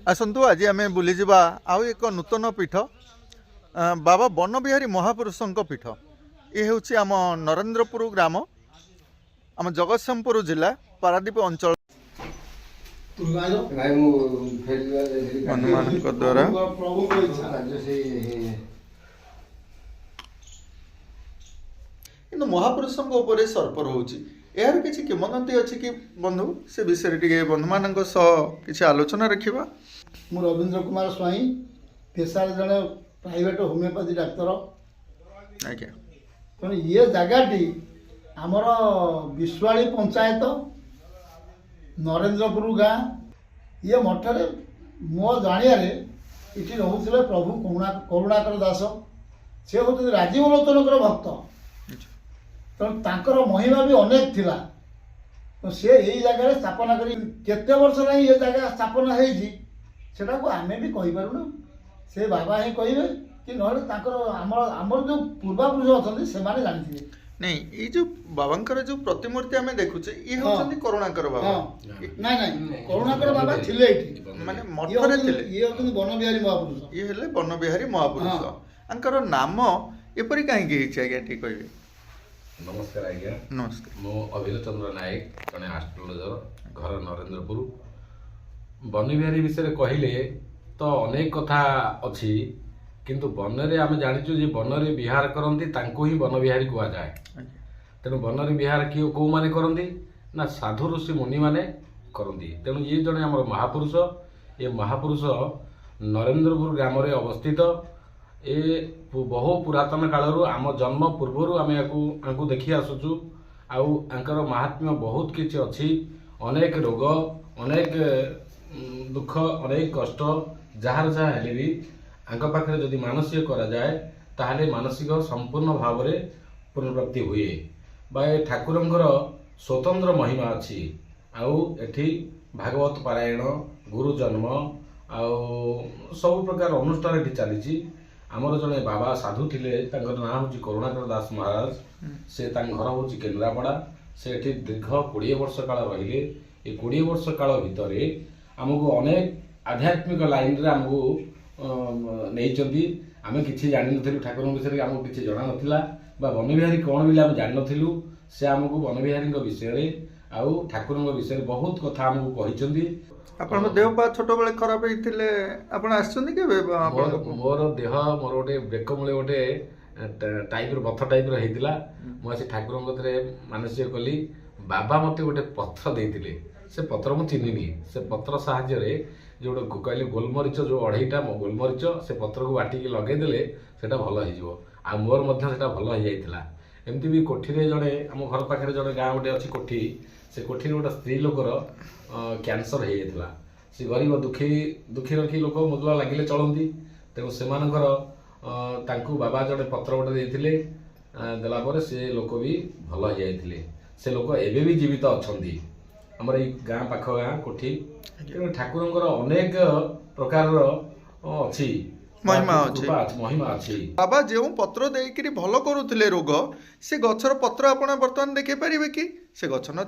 आसतु आज आम बुलीजा आउ एक नूतन पीठ बाबा बनबिहारी महापुरुषों पीठ ये हूँ आम नरेंद्रपुर ग्राम आम जगतसिंहपुर जिला पारादीप अंचल हनुमान द्वारा कि महापुरुषों उपर सर्प रोचे यार किसी किंवदंती अच्छी कि बंधु से विषय टे बंधु मान किसी आलोचना रखा। मु रवींद्र कुमार स्वाई पेशार जड़े प्राइवेट होमियोपैथी डाक्तर आज्ञा तेणु ये जगहटी आमर विश्वाड़ी पंचायत नरेंद्रपुर गाँ ये मठरे मो जानिया इटी रोते प्रभु करुणाकर दास से हूँ राजीव लोचनकर भक्त तेणु तांकर महिमा भी अनेक थिला तो से यही जगह स्थापना कर केते वर्ष ना ये जगह स्थापना होटा को आमे भी कही पारुनु से बाबा ही कहे कि नमर जो पूर्वापुरुष अच्छा से जानते नहीं ये जो बाबांकर जो प्रतिमूर्ति आम देखुचे ये होचंदी करुणाकर बाबा नहीं करुणाकर बाबा थिले एठी माने मठरे थिले ये होचंदी बनबिहारी महापुरुष ये हेले बनबिहारी महापुरुष अंकर नाम एपरि काहे कि हिचे आज्ञा ठीक कहबे। नमस्कार आज्ञा नमस्कार मो अभिल चंद्र नायक जड़े आस्ट्रोलोजर घर नरेंद्रपुर बनबिहारी विषय कहले तो अनेक कथा अच्छी किंतु बनरे आम जाचु जे बनरे विहार करती तांको ही बनबिहारी कह जाए तेणु बनरे विहार किए कौ माने करती ना साधु ऋषि मुनि माने करती तेणु ये जड़े आम महापुरुष ये महापुरुष नरेंद्रपुर ग्राम रे अवस्थित ए बहु पुरातन कालरू आम जन्म पूर्वर आम या देखी आसुचु आंकर महात्म्य बहुत किसी अच्छी अनेक रोग अनेक दुख अनेक कष्ट जार जहाँ हेले भी पाखे जदि मानसिक करा जाए ताहले मानसिक संपूर्ण भाव में पुनर्प्राप्ति हुए बा ठाकुरंकर स्वतंत्र महिमा अच्छी एठी भागवत पारायण गुरु जन्म सब प्रकार अनुष्ठान एठी चली आमर जड़े बाबा साधु थिले तांकर नाम हूँ करुणाकर दास महाराज से घर हूँ केन्द्रापड़ा से एठी दीर्घ 20 वर्ष काल रहिले ये 20 वर्ष काल भितर आमको अनेक आध्यात्मिक लाइन रे आमको नहीं आम कि जान नु ठाकुर विषय आमको किसी जना नाला बनबिहारी कौन भी आम जान नु से आमको बनबिहारी विषय आउ ठाकुर विषय बहुत कथा आमको कहते आपन देह पा छोट बेले खराब होइतिले आपन आछन के मोर देह मोर गोटे बेक मूले गोटे टाइप पत्थर टाइप होता मुझे ठाकुर कथरे मानसिक कली बाबा मत गोटे पत्थर देते से पत्र मु चिन्हनी से पत्र साहाय्य जो कहले गोलमरीच जो 2.5टा गोलमरीच से पत्र को बाटिकी लगेदेले से भल हो मोर भल हो जाता एमती भी कोठी जड़े आम घर पाखे जड़े गाँ गोटे अच्छी कोठी से कोठी गोटे स्त्री लोकर कैंसर हो जाता से गरीब दुखी दुखी रखी लोक मुदला लगिले चलती तेणु से बाबा जड़े पत्र गोटे देते देला से लोक भी भल हो जाते से लोक एबे भी जीवित अच्छा आमर ये गाँ पाख गाँ कोठी ठाकुर अनेक प्रकार अच्छी महिमा अच्छी महिमा अच्छी बाबा जो पत्र देकरी भल करुले रोग से गछर पत्र आपण बर्तमान देखे पारे कि से गछ न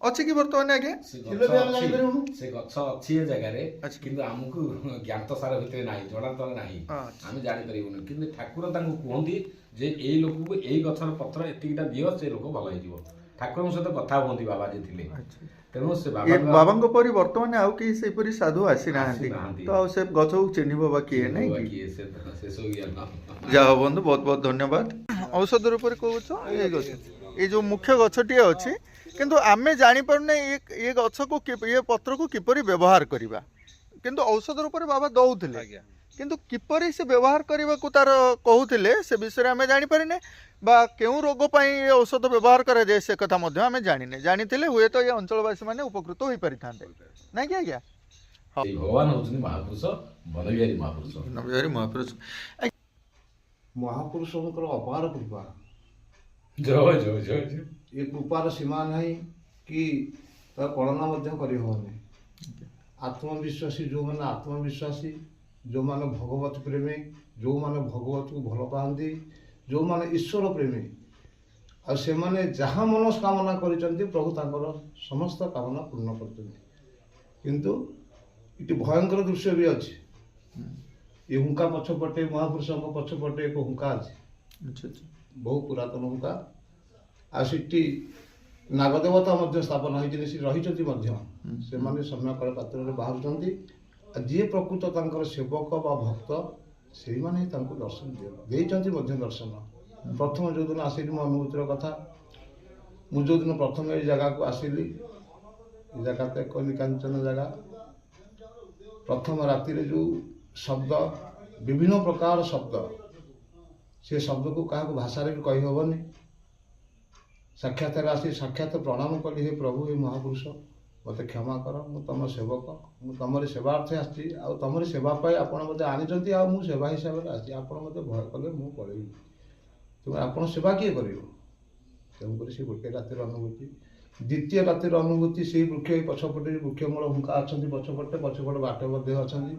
अच्छी कि बर्तमान आगे से गछ अच्छी जगह किंतु आमको ज्ञात सार भितर ना जड़ातर ना आम जापर कि ठाकुर कहती जे ये लोक को यही गछर पत्र एतिकटा दियो से लोक भल हो ठाकुर सहित कथा कहती बाबा जी थे तेणु से बाबा परी बर्तमान आउ कि सेपरी साधु आसी ना तो आ से गछ को चिन्ह बा किए नहीं जाओ बंधु बहुत बहुत धन्यवाद औषध रूप कहूँ ये जो मुख्य गछटी अच्छी किंतु आमे जानी पारने ये गछ को ये पत्र को किपरि व्यवहार करबा किंतु औषध रूप बाबा दौले किंतु किपरि से व्यवहार करने को तार कहूले से विषय आम जानीपारे बा केउ रोग पाई औषध व्यवहार करे जाए से कथा आम जाने जानी हुए तो ये अंचलवासी मैंने उपकृत हो पारि था ना कि आज्ञा भगवान होचनी महापुरुष बनबिहारी महापुरुष बनबिहारी महापुरुष महापुरुषों अपार कृपा जय जय जय ये कृपार सीमा नहीं कि कलना करहबनी आत्मविश्वासी जो मैंने आत्मविश्वासी जो माने भगवत प्रेमी जो माने भगवत को भल पाती जो माने ईश्वर प्रेमी आ से माने जहाँ मनस्कामना करिसंती प्रभु तांकर समस्त कामना पूर्ण करते किंतु ଏଠି ଭୟଙ୍କର ଦୃଶ୍ୟ ବି ଅଛି। ଏ ହୁଙ୍କା ପଛପଟେ ମହାପୁରୁଷଙ୍କ ପଛପଟେ ଏକ ହୁଙ୍କା ଅଛି, ଆଚ୍ଛା ଆଚ୍ଛା ବହୁ ପୁରାତନ ହୁଙ୍କା। ଆଉ ସେଠି ନାଗଦେବତା ମଧ୍ୟ ସ୍ଥାପନ ହୋଇଛନ୍ତି, ସେଠି ରହିଛନ୍ତି ମଧ୍ୟ। ସେମାନେ ସମ୍ୟକର ପାତ୍ରରେ ବାହାରୁଛନ୍ତି। ଆଉ ଯିଏ ପ୍ରକୃତ ତାଙ୍କର ସେବକ ବା ଭକ୍ତ ସେଇମାନେ ହିଁ ତାଙ୍କୁ ଦର୍ଶନ ଦେଇଛନ୍ତି ମଧ୍ୟ ଦର୍ଶନ। ପ୍ରଥମ ଯେଉଁଦିନ ଆସିଲି ମୋ ଅନୁଭୂତିର କଥା, ମୁଁ ଯେଉଁଦିନ ପ୍ରଥମେ ଏଇ ଜାଗାକୁ ଆସିଲି, ଏ ଜାଗା ତ ଏକ ନିକାଞ୍ଚନ ଜାଗା। ପ୍ରଥମ ରାତିରେ ଯେଉଁ ଶବ୍ଦ, ବିଭିନ୍ନ ପ୍ରକାର ଶବ୍ଦ, ସେ ଶବ୍ଦକୁ କାହାକୁ ଭାଷାରେ ବି କହିହେବନି। ସାକ୍ଷାତରେ ଆସି ସାକ୍ଷାତ ପ୍ରଣାମ କଲି, ହେ ପ୍ରଭୁ, ହେ ମହାପୁରୁଷ, ମୋତେ କ୍ଷମା କର, ମୁଁ ତମ ସେବକ, ମୁଁ ତମରି ସେବାର୍ଥେ ଆସିଛି। ଆଉ ତମରି ସେବା ପାଇଁ ଆପଣ ମୋତେ ଆଣିଛନ୍ତି, ଆଉ ମୁଁ ସେବା ହିସାବରେ ଆସିଛି। ଆପଣ ମୋତେ ଭୟ କଲେ ମୁଁ ପଳେଇବି, ତେଣୁ ଆପଣ ସେବା କିଏ କରିବ? ତେଣୁକରି ସେ ଗୋଟିଏ ରାତିର ଅନୁଭୂତି। ଦ୍ୱିତୀୟ ରାତିର ଅନୁଭୂତି, ସେଇ ବୃକ୍ଷ ପଛପଟେ ବୃକ୍ଷମୂଳ ହୁଙ୍କା ଅଛନ୍ତି, ପଛପଟେ ବାଟ ମଧ୍ୟ ଅଛନ୍ତି।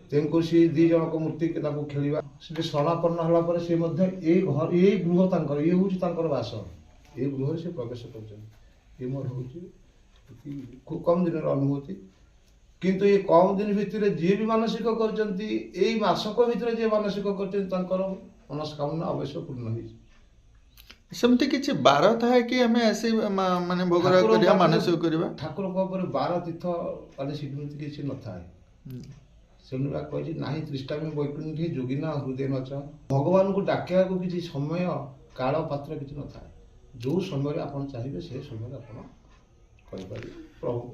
ତେଣୁକରି ସେ ଦୁଇ ଜଣଙ୍କ ମୂର୍ତ୍ତି ତାଙ୍କୁ ଖେଳିବା, ସେଠି ଶରଣାପନ୍ନ ହେଲା ପରେ ସେ ମଧ୍ୟ ଏଇ ଗୃହ ତାଙ୍କର, ଇଏ ହେଉଛି ତାଙ୍କର ବାସ। ଏ ଗୃହରେ ସେ ପ୍ରବେଶ କରିଛନ୍ତି। ଏ ମୋର ହେଉଛି ଖୁବ୍ କମ୍ ଦିନର ଅନୁଭୂତି। କିନ୍ତୁ ଏ କମ୍ ଦିନ ଭିତରେ ଯିଏ ବି ମାନସିକ କରିଛନ୍ତି, ଏଇ ମାସକ ଭିତରେ ଯିଏ ମାନସିକ କରିଛନ୍ତି, ତାଙ୍କର ମନସ୍କାମନା ଅବଶ୍ୟ ପୂର୍ଣ୍ଣ ହେଇଛି। ସେମିତି କିଛି ବାର ଥାଏ କି ଆମେ ଆସି ମାନେ ଭୋଗରାଗ କରିବା, ମାନସିକ କରିବା? ଠାକୁରଙ୍କ ଉପରେ ବାର ତୀର୍ଥ ମାନେ ସେମିତି କିଛି ନଥାଏ। ସେମିତି କହିଛି ନାହିଁ ତ୍ରିଷ୍ଟାମୀ ବୈକୁଣ୍ଠୀ ଯୋଗିନା ହୃଦୟ ନଚ। ଭଗବାନଙ୍କୁ ଡାକିବାକୁ କିଛି ସମୟ କାଳ ପାତ୍ର କିଛି ନଥାଏ। ଯେଉଁ ସମୟରେ ଆପଣ ଚାହିଁବେ ସେ ସମୟରେ ଆପଣ କରିପାରିବେ ପ୍ରଭୁଙ୍କୁ।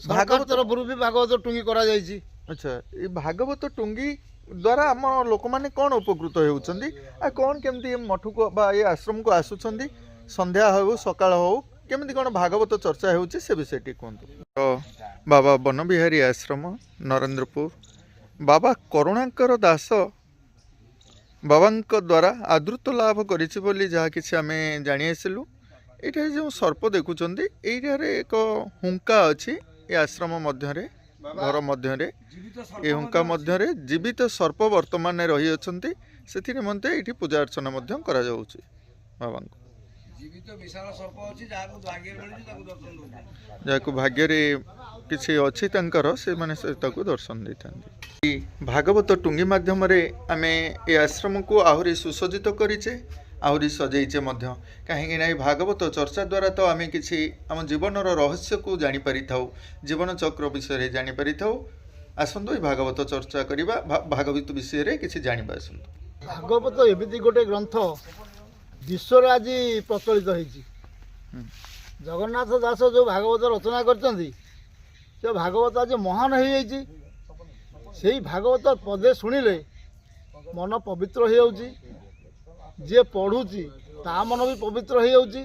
ସରକାର ତରଫରୁ ବି ଭାଗବତ ଟୁଙ୍ଗି କରାଯାଇଛି। ଆଚ୍ଛା, ଏ ଭାଗବତ ଟୁଙ୍ଗି ଦ୍ୱାରା ଆମ ଲୋକମାନେ କ'ଣ ଉପକୃତ ହେଉଛନ୍ତି, ଆଉ କ'ଣ କେମିତି ଏ ମଠକୁ ବା ଏ ଆଶ୍ରମକୁ ଆସୁଛନ୍ତି? ସନ୍ଧ୍ୟା ହେଉ ସକାଳ ହେଉ କେମିତି କ'ଣ ଭାଗବତ ଚର୍ଚ୍ଚା ହେଉଛି ସେ ବିଷୟ ଟିକେ କୁହନ୍ତୁ। ତ ବାବା ବନବିହାରୀ ଆଶ୍ରମ ନରେନ୍ଦ୍ରପୁର, ବାବା କରୁଣାକର ଦାସ ବାବାଙ୍କ ଦ୍ୱାରା ଆଦୃତ ଲାଭ କରିଛି ବୋଲି ଯାହା କିଛି ଆମେ ଜାଣି ଆସିଲୁ। ଏଇଠାରେ ଯେଉଁ ସର୍ପ ଦେଖୁଛନ୍ତି, ଏଇଠାରେ ଏକ ହୁଙ୍କା ଅଛି ଏ ଆଶ୍ରମ ମଧ୍ୟରେ, ଘର ମଧ୍ୟରେ। ଏ ହୁଙ୍କା ମଧ୍ୟରେ ଜୀବିତ ସର୍ପ ବର୍ତ୍ତମାନ ରହିଅଛନ୍ତି, ସେଥି ନିମନ୍ତେ ଏଇଠି ପୂଜା ଅର୍ଚ୍ଚନା ମଧ୍ୟ କରାଯାଉଛି ବାବାଙ୍କୁ। ଯାହାକୁ ଭାଗ୍ୟରେ କିଛି ଅଛି ତାଙ୍କର, ସେମାନେ ତାକୁ ଦର୍ଶନ ଦେଇଥାନ୍ତି। ଏହି ଭାଗବତ ଟୁଙ୍ଗି ମାଧ୍ୟମରେ ଆମେ ଏ ଆଶ୍ରମକୁ ଆହୁରି ସୁସଜ୍ଜିତ କରିଛେ, ଆହୁରି ସଜେଇଛେ ମଧ୍ୟ। କାହିଁକି ନା ଏ ଭାଗବତ ଚର୍ଚ୍ଚା ଦ୍ୱାରା ତ ଆମେ କିଛି ଆମ ଜୀବନର ରହସ୍ୟକୁ ଜାଣିପାରିଥାଉ, ଜୀବନ ଚକ୍ର ବିଷୟରେ ଜାଣିପାରିଥାଉ। ଆସନ୍ତୁ ଏ ଭାଗବତ ଚର୍ଚ୍ଚା କରିବା, ଭାଗବତ ବିଷୟରେ କିଛି ଜାଣିବା। ଆସନ୍ତୁ। ଭାଗବତ ଏମିତି ଗୋଟେ ଗ୍ରନ୍ଥ ବିଶ୍ୱରେ ଆଜି ପ୍ରଚଳିତ ହେଇଛି। ଜଗନ୍ନାଥ ଦାସ ଯେଉଁ ଭାଗବତ ରଚନା କରିଛନ୍ତି, ସେ ଭାଗବତ ଆଜି ମହାନ ହେଇଯାଇଛି। ସେଇ ଭାଗବତ ପଦେ ଶୁଣିଲେ ମନ ପବିତ୍ର ହେଇଯାଉଛି। ଯିଏ ପଢ଼ୁଛି ତା ମନ ବି ପବିତ୍ର ହେଇଯାଉଛି।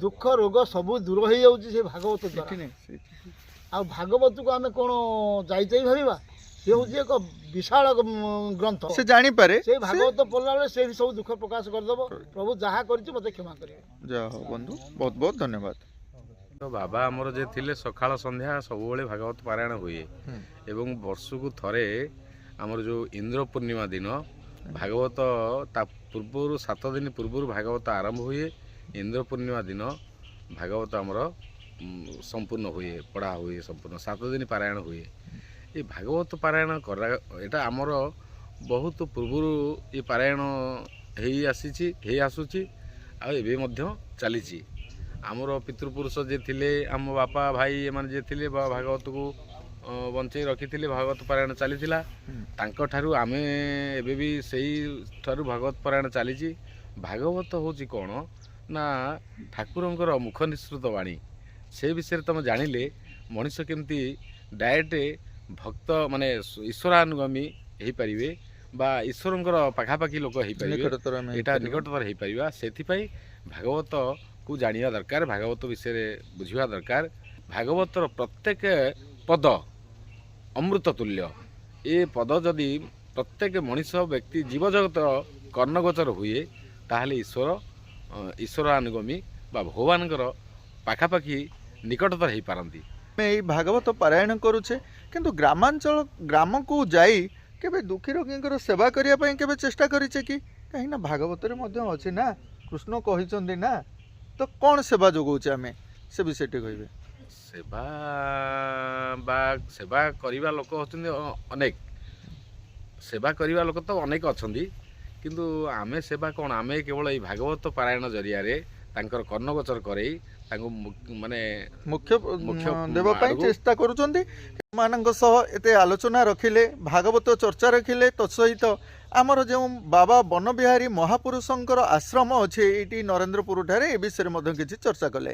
ଦୁଃଖ ରୋଗ ସବୁ ଦୂର ହେଇଯାଉଛି ସେ ଭାଗବତ ଦ୍ୱାରା। ଆଉ ଭାଗବତକୁ ଆମେ କ'ଣ ଯାଇ ଭାବିବା? ସେ ହେଉଛି ଏକ ବିଶାଳ ଗ୍ରନ୍ଥ। ସେ ଜାଣିପାରେ, ସେଇ ଭାଗବତ ପଢ଼ିଲା ବେଳେ ସେ ସବୁ ଦୁଃଖ ପ୍ରକାଶ କରିଦେବ। ପ୍ରଭୁ ଯାହା କରିଛି ମୋତେ କ୍ଷମା କରିବେ। ଯାହା ହଉ ବନ୍ଧୁ, ବହୁତ ବହୁତ ଧନ୍ୟବାଦ। ତ ବାବା ଆମର ଯେ ଥିଲେ ସକାଳ ସନ୍ଧ୍ୟା ସବୁବେଳେ ଭାଗବତ ପାରାୟଣ ହୁଏ। ଏବଂ ବର୍ଷକୁ ଥରେ ଆମର ଯେଉଁ ଇନ୍ଦ୍ର ପୂର୍ଣ୍ଣିମା ଦିନ ଭାଗବତ, ତା ପୂର୍ବରୁ 7 ଦିନ ପୂର୍ବରୁ ଭାଗବତ ଆରମ୍ଭ ହୁଏ। ଇନ୍ଦ୍ର ପୂର୍ଣ୍ଣିମା ଦିନ ଭାଗବତ ଆମର ସମ୍ପୂର୍ଣ୍ଣ ହୁଏ, ପଢ଼ା ହୁଏ ସମ୍ପୂର୍ଣ୍ଣ। 7 ଦିନ ପାରାୟଣ ହୁଏ। ଏ ଭାଗବତ ପାରାୟଣ ଏଇଟା ଆମର ବହୁତ ପୂର୍ବରୁ ଏ ପାରାୟଣ ହେଇ ଆସୁଛି, ଆଉ ଏବେ ମଧ୍ୟ ଚାଲିଛି। ଆମର ପିତୃପୁରୁଷ ଯିଏ ଥିଲେ, ଆମ ବାପା ଭାଇ ଏମାନେ ଯିଏ ଥିଲେ, ଭାଗବତକୁ ବଞ୍ଚେଇ ରଖିଥିଲେ, ଭାଗବତ ପାରାୟଣ ଚାଲିଥିଲା। ତାଙ୍କଠାରୁ ଆମେ ଏବେ ବି ସେଇଠାରୁ ଭାଗବତ ପାରାୟଣ ଚାଲିଛି। ଭାଗବତ ହେଉଛି କ'ଣ ନା ଠାକୁରଙ୍କର ମୁଖ ନିଃସୃତ ବାଣୀ। ସେ ବିଷୟରେ ତୁମେ ଜାଣିଲେ ମଣିଷ କେମିତି ଡାଇରେକ୍ଟ ଭକ୍ତ ମାନେ ଈଶ୍ୱରାନୁଗାମୀ ହେଇପାରିବେ ବା ଈଶ୍ୱରଙ୍କର ପାଖାପାଖି ଲୋକ ହେଇପାରିବେ, ଏଇଟା ନିକଟତର ହେଇପାରିବା। ସେଥିପାଇଁ ଭାଗବତକୁ ଜାଣିବା ଦରକାର, ଭାଗବତ ବିଷୟରେ ବୁଝିବା ଦରକାର। ଭାଗବତର ପ୍ରତ୍ୟେକ ପଦ ଅମୃତ ତୁଲ୍ୟ। ଏ ପଦ ଯଦି ପ୍ରତ୍ୟେକ ମଣିଷ ବ୍ୟକ୍ତି ଜୀବଜଗତ କର୍ଣ୍ଣଗୋଚର ହୁଏ, ତାହେଲେ ଈଶ୍ୱରାନୁଗାମୀ ବା ଭଗବାନଙ୍କର ପାଖାପାଖି ନିକଟତର ହେଇପାରନ୍ତି। ଆମେ ଏଇ ଭାଗବତ ପାରାୟଣ କରୁଛେ, କିନ୍ତୁ ଗ୍ରାମାଞ୍ଚଳ ଗ୍ରାମକୁ ଯାଇ କେବେ ଦୁଃଖୀ ରୋଗୀଙ୍କର ସେବା କରିବା ପାଇଁ କେବେ ଚେଷ୍ଟା କରିଛେ କି? କାହିଁକିନା ଭାଗବତରେ ମଧ୍ୟ ଅଛି ନା, କୃଷ୍ଣ କହିଛନ୍ତି ନା, ତ କ'ଣ ସେବା ଯୋଗାଉଛେ ଆମେ, ସେ ବିଷୟଟି କହିବେ। ସେବା ବା ସେବା କରିବା ଲୋକ ଅଛନ୍ତି ଅନେକ, ସେବା କରିବା ଲୋକ ତ ଅନେକ ଅଛନ୍ତି, କିନ୍ତୁ ଆମେ ସେବା କ'ଣ, ଆମେ କେବଳ ଏଇ ଭାଗବତ ପାରାୟଣ ଜରିଆରେ ତାଙ୍କର କର୍ଣ୍ଣଗୋଚର କରେଇ ତାଙ୍କୁ ମାନେ ମୁଖ୍ୟ ଦେବା ପାଇଁ ଚେଷ୍ଟା କରୁଛନ୍ତି। ମାନଙ୍କ ସହ ଏତେ ଆଲୋଚନା ରଖିଲେ, ଭାଗବତ ଚର୍ଚ୍ଚା ରଖିଲେ, ତତ୍ ସହିତ ଆମର ଯେଉଁ ବାବା ବନବିହାରୀ ମହାପୁରୁଷଙ୍କର ଆଶ୍ରମ ଅଛି ଏଇଠି ନରେନ୍ଦ୍ରପୁର ଠାରେ, ଏ ବିଷୟରେ ମଧ୍ୟ କିଛି ଚର୍ଚ୍ଚା କଲେ।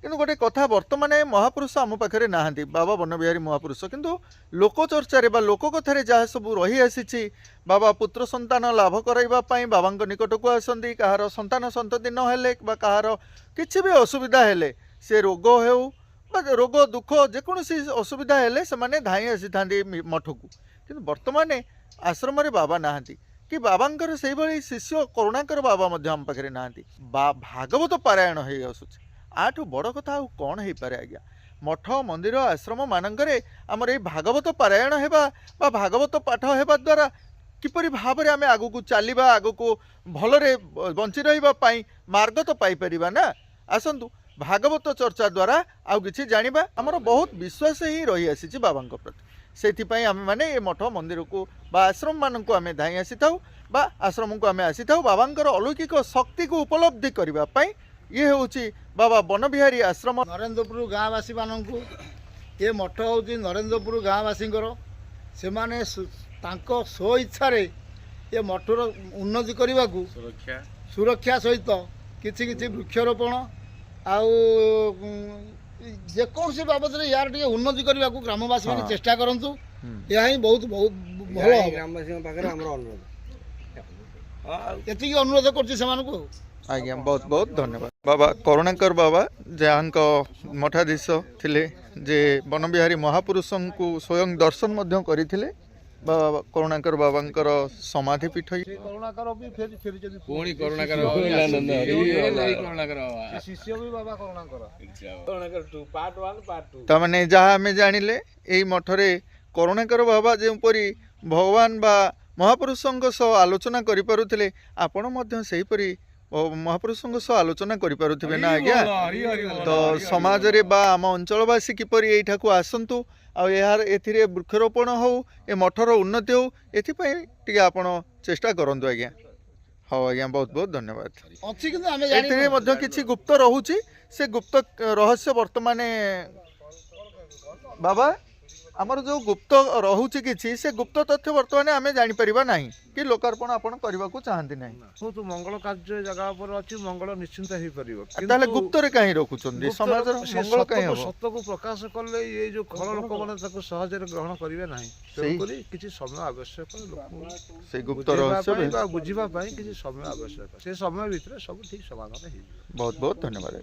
କିନ୍ତୁ ଗୋଟେ କଥା, ବର୍ତ୍ତମାନ ମହାପୁରୁଷ ଆମ ପାଖରେ ନାହାନ୍ତି, ବାବା ବନବିହାରୀ ମହାପୁରୁଷ, କିନ୍ତୁ ଲୋକ ଚର୍ଚ୍ଚାରେ ବା ଲୋକ କଥାରେ ଯାହା ସବୁ ରହି ଆସିଛି, ବାବା ପୁତ୍ର ସନ୍ତାନ ଲାଭ କରାଇବା ପାଇଁ ବାବାଙ୍କ ନିକଟକୁ ଆସନ୍ତି। କାହାର ସନ୍ତାନ ସନ୍ତତି ନ ହେଲେ ବା କାହାର କିଛି ବି ଅସୁବିଧା ହେଲେ, ସେ ରୋଗ ହେଉ ବା ରୋଗ ଦୁଃଖ ଯେକୌଣସି ଅସୁବିଧା ହେଲେ ସେମାନେ ଧାଇଁ ଆସିଥାନ୍ତି ମଠକୁ। କିନ୍ତୁ ବର୍ତ୍ତମାନ ଆଶ୍ରମରେ ବାବା ନାହାନ୍ତି, କି ବାବାଙ୍କର ସେଇଭଳି ଶିଷ୍ୟ କରୁଣାକର ବାବା ମଧ୍ୟ ଆମ ପାଖରେ ନାହାନ୍ତି। ଭାଗବତ ପାରାୟଣ ହେଇ ଆସୁଛି, ଆଠୁ ବଡ଼ କଥା ଆଉ କ'ଣ ହେଇପାରେ ଆଜ୍ଞା। ମଠ ମନ୍ଦିର ଆଶ୍ରମ ମାନଙ୍କରେ ଆମର ଏଇ ଭାଗବତ ପାରାୟଣ ହେବା ବା ଭାଗବତ ପାଠ ହେବା ଦ୍ୱାରା କିପରି ଭାବରେ ଆମେ ଆଗକୁ ଚାଲିବା, ଆଗକୁ ଭଲରେ ବଞ୍ଚି ରହିବା ପାଇଁ ମାର୍ଗ ତ ପାଇପାରିବା ନା। ଆସନ୍ତୁ ଭାଗବତ ଚର୍ଚ୍ଚା ଦ୍ୱାରା ଆଉ କିଛି ଜାଣିବା। ଆମର ବହୁତ ବିଶ୍ୱାସ ହିଁ ରହିଆସିଛି ବାବାଙ୍କ ପ୍ରତି, ସେଥିପାଇଁ ଆମେମାନେ ଏ ମଠ ମନ୍ଦିରକୁ ବା ଆଶ୍ରମ ମାନଙ୍କୁ ଆମେ ଧାଇଁ ଆସିଥାଉ ବା ଆଶ୍ରମକୁ ଆମେ ଆସିଥାଉ ବାବାଙ୍କର ଅଲୌକିକ ଶକ୍ତିକୁ ଉପଲବ୍ଧି କରିବା ପାଇଁ। ଇଏ ହେଉଛି ବାବା ବନବିହାରୀ ଆଶ୍ରମ। ନରେନ୍ଦ୍ରପୁର ଗାଁବାସୀ ମାନଙ୍କୁ ଏ ମଠ ହେଉଛି ନରେନ୍ଦ୍ରପୁର ଗାଁବାସୀଙ୍କର। ସେମାନେ ତାଙ୍କ ସ୍ୱଇଚ୍ଛାରେ ଏ ମଠର ଉନ୍ନତି କରିବାକୁ ସୁରକ୍ଷା ସହିତ କିଛି କିଛି ବୃକ୍ଷରୋପଣ ଆଉ ଯେକୌଣସି ବାବଦରେ ୟାର ଟିକେ ଉନ୍ନତି କରିବାକୁ ଗ୍ରାମବାସୀ ମାନେ ଚେଷ୍ଟା କରନ୍ତୁ। ଏହା ହିଁ ବହୁତ ବହୁତ ଭଲ ହେବ। ଗ୍ରାମବାସୀଙ୍କ ପାଖରେ ଆମର ଅନୁରୋଧ, ଏତିକି ଅନୁରୋଧ କରୁଛି ସେମାନଙ୍କୁ। ଆଜ୍ଞା ବହୁତ ବହୁତ ଧନ୍ୟବାଦ। ବାବା କରୁଣାକର ବାବା ଯାହାଙ୍କ ମଠାଧୀଶ ଥିଲେ, ଯେ ବନବିହାରୀ ମହାପୁରୁଷଙ୍କୁ ସ୍ୱୟଂ ଦର୍ଶନ ମଧ୍ୟ କରିଥିଲେ। ବାବା କରୁଣାକର ବାବାଙ୍କର ସମାଧି ପୀଠ କରୁଣାକର ବି ଫେରିଛନ୍ତି, ପୁଣି କରୁଣାକର ଶିଷ୍ୟ ବି ବାବା କରୁଣାକର। ତାମାନେ ଯାହା ଆମେ ଜାଣିଲେ ଏଇ ମଠରେ କରୁଣାକର ବାବା ଯେଉଁପରି ଭଗବାନ ବା ମହାପୁରୁଷଙ୍କ ସହ ଆଲୋଚନା କରିପାରୁଥିଲେ, ଆପଣ ମଧ୍ୟ ସେହିପରି ମହାପୁରୁଷଙ୍କ ସହ ଆଲୋଚନା କରିପାରୁଥିବେ ନା ଆଜ୍ଞା। ତ ସମାଜରେ ବା ଆମ ଅଞ୍ଚଳବାସୀ କିପରି ଏଇଠାକୁ ଆସନ୍ତୁ ଆଉ ଏଥିରେ ବୃକ୍ଷରୋପଣ ହଉ, ଏ ମଠର ଉନ୍ନତି ହଉ, ଏଥିପାଇଁ ଟିକେ ଆପଣ ଚେଷ୍ଟା କରନ୍ତୁ ଆଜ୍ଞା। ହଉ ଆଜ୍ଞା, ବହୁତ ବହୁତ ଧନ୍ୟବାଦ। ଅଛି କିନ୍ତୁ ଆମେ ଏଥିରେ ମଧ୍ୟ କିଛି ଗୁପ୍ତ ରହୁଛି, ସେ ଗୁପ୍ତ ରହସ୍ୟ ବର୍ତ୍ତମାନ ବାବା ଆମର ଯେଉଁ ଗୁପ୍ତ ରହୁଛି କିଛି, ସେ ଗୁପ୍ତ ତଥ୍ୟ ବର୍ତ୍ତମାନ ଆମେ ଜାଣିପାରିବା ନାହିଁ କି ଲୋକାର୍ପଣ ଆପଣ କରିବାକୁ ଚାହାନ୍ତି ନାହିଁ। ବହୁତ ମଙ୍ଗଳ କାର୍ଯ୍ୟ ଜାଗା ଉପରେ ଅଛି, ମଙ୍ଗଳ ନିଶ୍ଚିନ୍ତ ହେଇପାରିବ। ତାହେଲେ ଗୁପ୍ତରେ କାହିଁ ରଖୁଛନ୍ତି? ସମାଜର ମଙ୍ଗଳ କାହିଁ ହବ? ସତକୁ ପ୍ରକାଶ କଲେ ଏଇ ଯୋଉ ଖଳ ଲୋକମାନେ ତାକୁ ସହଜରେ ଗ୍ରହଣ କରିବେ ନାହିଁ। ତେଣୁକରି କିଛି ସମୟ ଆବଶ୍ୟକ, ସେଇ ଗୁପ୍ତ ରହସ୍ୟ ବୁଝିବା ପାଇଁ କିଛି ସମୟ ଆବଶ୍ୟକ। ସେ ସମୟ ଭିତରେ ସବୁ ଠିକ ସମାଧାନ ହେଇଯିବ। ବହୁତ ବହୁତ ଧନ୍ୟବାଦ।